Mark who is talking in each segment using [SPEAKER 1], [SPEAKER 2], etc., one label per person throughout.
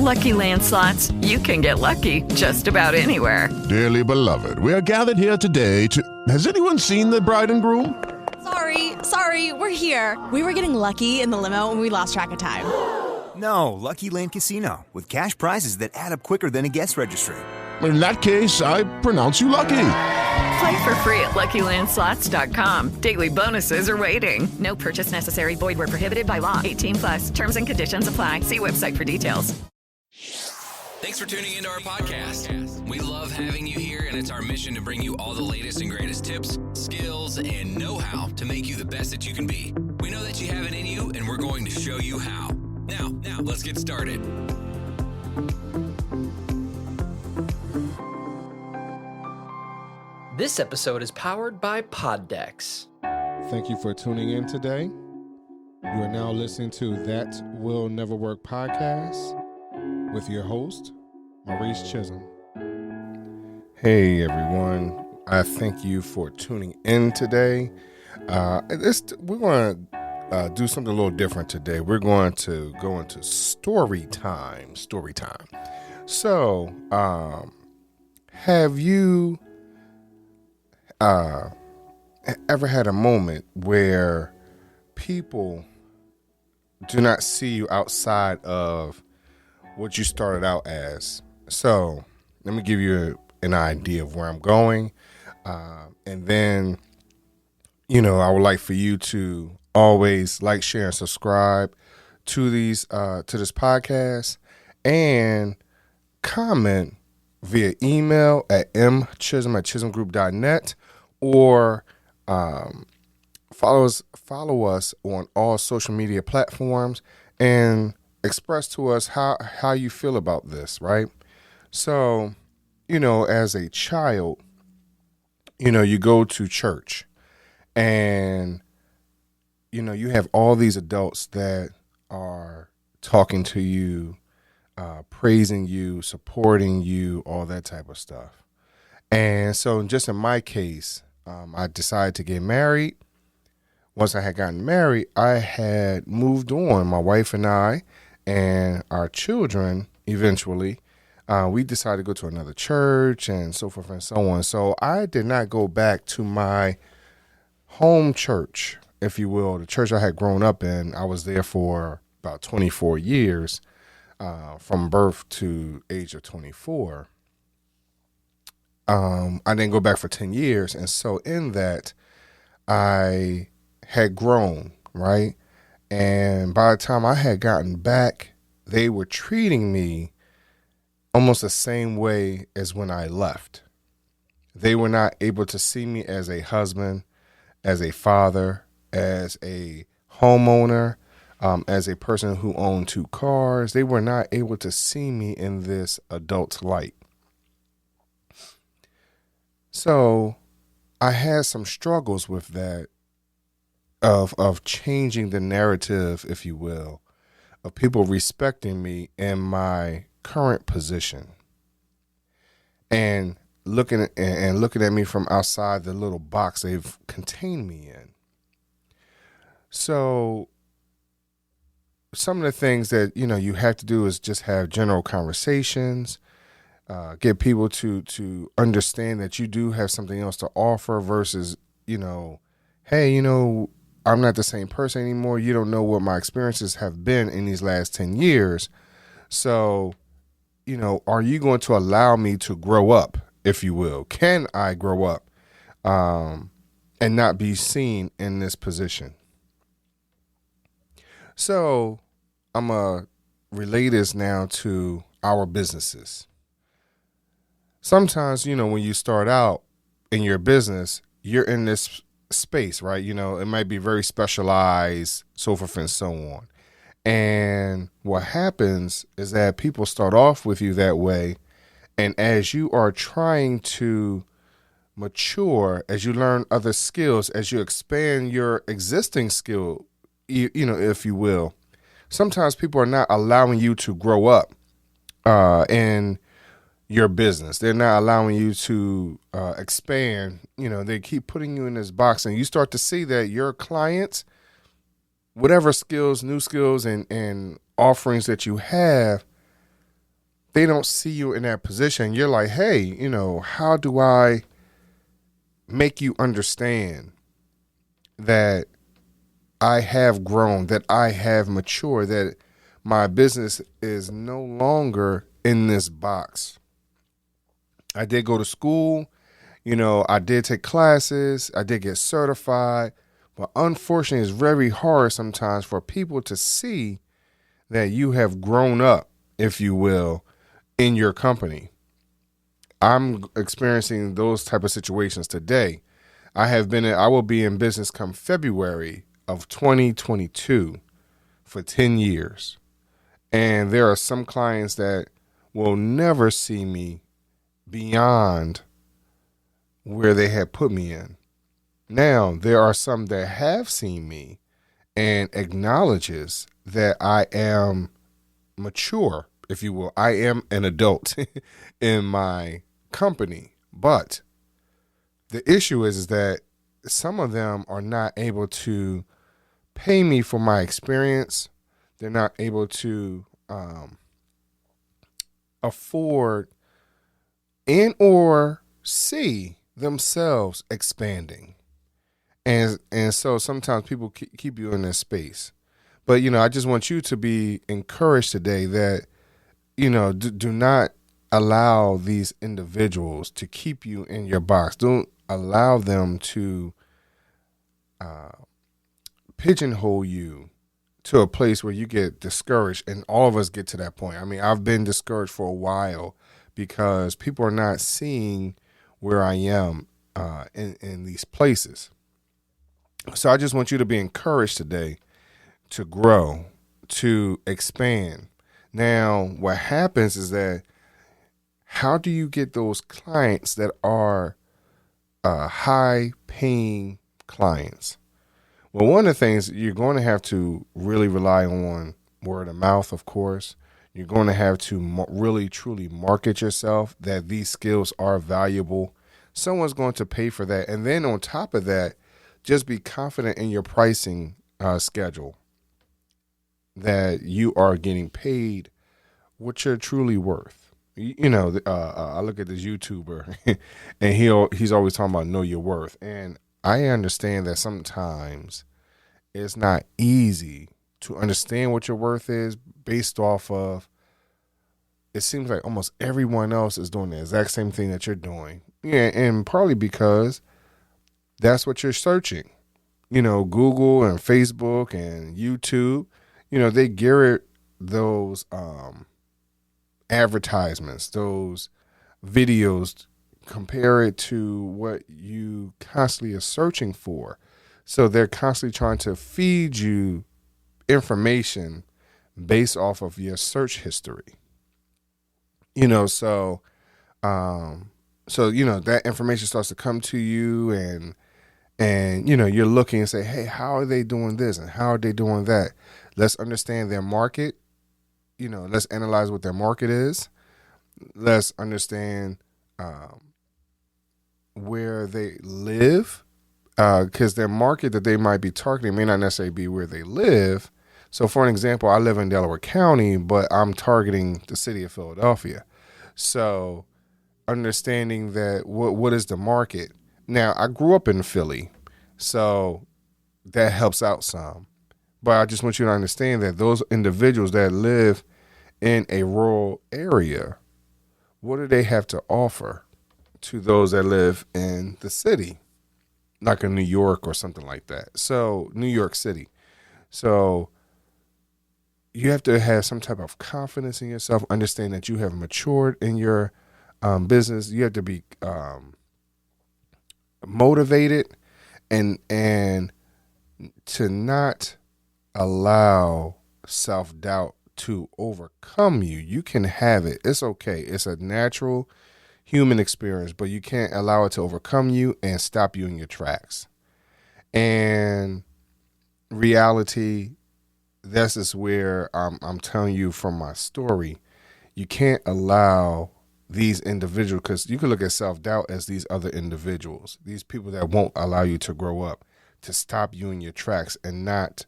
[SPEAKER 1] Lucky Land Slots, you can get lucky just about anywhere.
[SPEAKER 2] Dearly beloved, we are gathered here today to... Has anyone seen the bride and groom?
[SPEAKER 3] Sorry, we're here. We were getting lucky in the limo and we lost track of time.
[SPEAKER 4] No, Lucky Land Casino, with cash prizes that add up quicker than a guest registry.
[SPEAKER 2] In that case, I pronounce you lucky.
[SPEAKER 1] Play for free at LuckyLandSlots.com. Daily bonuses are waiting. No purchase necessary. Void where prohibited by law. 18+. Terms and conditions apply. See website for details.
[SPEAKER 5] Thanks for tuning into our podcast. We love having you here, and it's our mission to bring you all the latest and greatest tips, skills, and know-how to make you the best that you can be. We know that you have it in you, and we're going to show you how. Now, let's get started.
[SPEAKER 6] This episode is powered by Poddex.
[SPEAKER 7] Thank you for tuning in today. You are now listening to That Will Never Work podcast with your host, Maurice Chisholm. Hey everyone, I thank you for tuning in today. We're going to do something a little different today. We're going to go into story time. So, have you ever had a moment where people do not see you outside of what you started out as? So let me give you an idea of where I'm going. And then, I would like for you to always like, share, and subscribe to this podcast, and comment via email at mchisholm@chisholmgroup.net, or follow us on all social media platforms and express to us how you feel about this, right? So, as a child, you go to church and, you have all these adults that are talking to you, praising you, supporting you, all that type of stuff. And so just in my case, I decided to get married. Once I had gotten married, I had moved on. My wife and I and our children, eventually, we decided to go to another church and so forth and so on. So I did not go back to my home church, if you will, the church I had grown up in. I was there for about 24 years, from birth to age of 24. I didn't go back for 10 years. And so in that, I had grown, right? And by the time I had gotten back, they were treating me almost the same way as when I left. They were not able to see me as a husband, as a father, as a homeowner, as a person who owned 2 cars. They were not able to see me in this adult light. So I had some struggles with that, of changing the narrative, if you will, of people respecting me in my current position and looking at me from outside the little box they've contained me in. So some of the things that, you have to do is just have general conversations, get people to understand that you do have something else to offer versus, hey, I'm not the same person anymore. You don't know what my experiences have been in these last 10 years. So, are you going to allow me to grow up, if you will? Can I grow up and not be seen in this position? So I'm going to relate this now to our businesses. Sometimes, when you start out in your business, you're in this space, right? It might be very specialized, so forth and so on. And what happens is that people start off with you that way. And as you are trying to mature, as you learn other skills, as you expand your existing skill, if you will, sometimes people are not allowing you to grow up in your business. They're not allowing you to expand. They keep putting you in this box, and you start to see that your clients, whatever skills, new skills and offerings that you have, they don't see you in that position. You're like, hey, how do I make you understand that I have grown, that I have matured, that my business is no longer in this box. I did go to school, I did take classes, I did get certified, but unfortunately it's very hard sometimes for people to see that you have grown up, if you will, in your company. I'm experiencing those type of situations today. I will be in business come February of 2022 for 10 years. And there are some clients that will never see me beyond where they had put me in. Now, there are some that have seen me and acknowledges that I am mature, if you will. I am an adult in my company. But the issue is that some of them are not able to pay me for my experience. They're not able to afford and or see themselves expanding. And so sometimes people keep you in this space. But, I just want you to be encouraged today that, do not allow these individuals to keep you in your box. Don't allow them to pigeonhole you to a place where you get discouraged. And all of us get to that point. I mean, I've been discouraged for a while because people are not seeing where I am in these places. So I just want you to be encouraged today to grow, to expand. Now, what happens is that how do you get those clients that are high-paying clients? Well, one of the things, you're going to have to really rely on word of mouth, of course. You're going to have to really, truly market yourself, that these skills are valuable. Someone's going to pay for that. And then on top of that, just be confident in your pricing schedule, that you are getting paid what you're truly worth. I look at this YouTuber and he's always talking about know your worth. And I understand that sometimes it's not easy to understand what your worth is based off of, it seems like almost everyone else is doing the exact same thing that you're doing. Yeah, and probably because that's what you're searching. Google and Facebook and YouTube, they gear those advertisements, those videos, compare it to what you constantly are searching for. So they're constantly trying to feed you information based off of your search history. So that information starts to come to you, and you're looking and say, hey, how are they doing this and how are they doing that? Let's understand their market. Let's analyze what their market is. Let's understand where they live, because their market that they might be targeting may not necessarily be where they live. So for an example, I live in Delaware County, but I'm targeting the city of Philadelphia. So understanding that what is the market. Now, I grew up in Philly, so that helps out some. But I just want you to understand that those individuals that live in a rural area, what do they have to offer to those that live in the city, like in New York or something like that? So New York City. So you have to have some type of confidence in yourself, understand that you have matured in your business. You have to be motivated and to not allow self-doubt to overcome you. You can have it. It's okay. It's a natural human experience, but you can't allow it to overcome you and stop you in your tracks. And reality, this is where I'm telling you from my story, you can't allow these individuals, because you can look at self-doubt as these other individuals, these people that won't allow you to grow up, to stop you in your tracks and not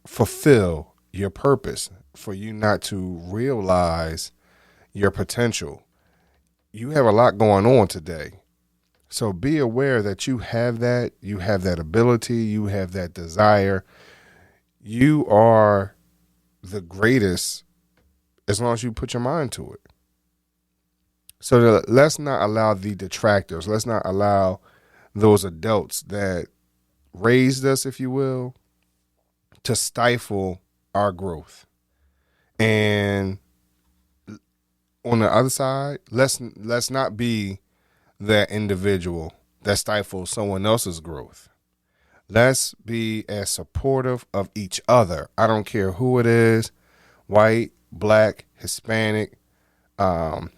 [SPEAKER 7] fulfill your purpose. for you not to realize your potential. You have a lot going on today. So be aware that you have that ability, you have that desire. You are the greatest as long as you put your mind to it. So let's not allow the detractors, let's not allow those adults that raised us, if you will, to stifle our growth. And on the other side, let's not be that individual that stifles someone else's growth. Let's be as supportive of each other. I don't care who it is, white, black, Hispanic,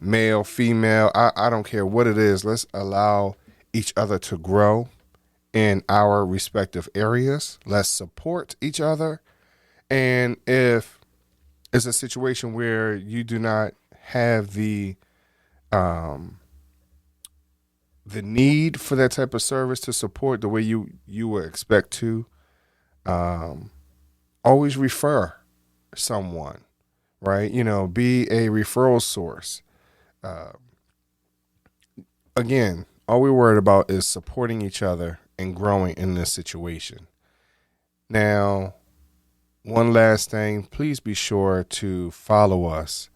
[SPEAKER 7] male, female. I don't care what it is. Let's allow each other to grow in our respective areas. Let's support each other. And if it's a situation where you do not have the need for that type of service to support the way you would expect to, always refer someone, right? Be a referral source. Again, all we're worried about is supporting each other and growing in this situation. Now, one last thing, please be sure to follow us.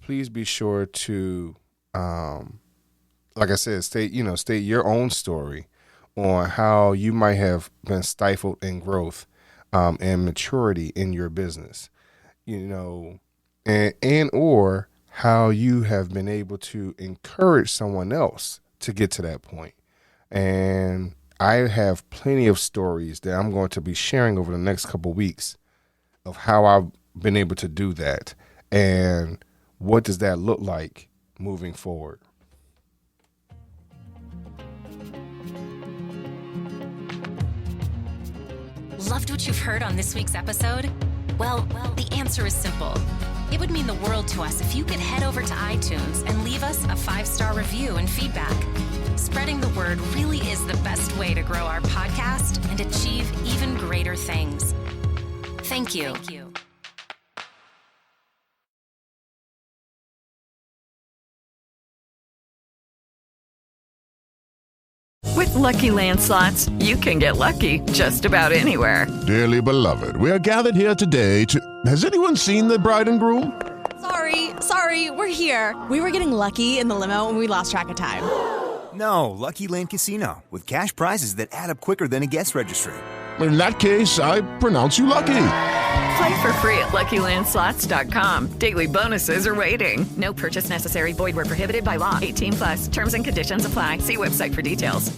[SPEAKER 7] Please be sure to, like I said, state your own story on how you might have been stifled in growth and maturity in your business, and or how you have been able to encourage someone else to get to that point. And I have plenty of stories that I'm going to be sharing over the next couple of weeks of how I've been able to do that and what does that look like moving forward.
[SPEAKER 8] Loved what you've heard on this week's episode? Well, the answer is simple. It would mean the world to us if you could head over to iTunes and leave us a 5-star review and feedback. Spreading the word really is the best way to grow our podcast and achieve even greater things. Thank you.
[SPEAKER 1] With Lucky Land Slots, you can get lucky just about anywhere.
[SPEAKER 2] Dearly beloved, we are gathered here today to... Has anyone seen the bride and groom?
[SPEAKER 3] Sorry, we're here. We were getting lucky in the limo and we lost track of time.
[SPEAKER 4] No, Lucky Land Casino, with cash prizes that add up quicker than a guest registry.
[SPEAKER 2] In that case, I pronounce you lucky.
[SPEAKER 1] Play for free at LuckyLandSlots.com. Daily bonuses are waiting. No purchase necessary. Void where prohibited by law. 18+. Terms and conditions apply. See website for details.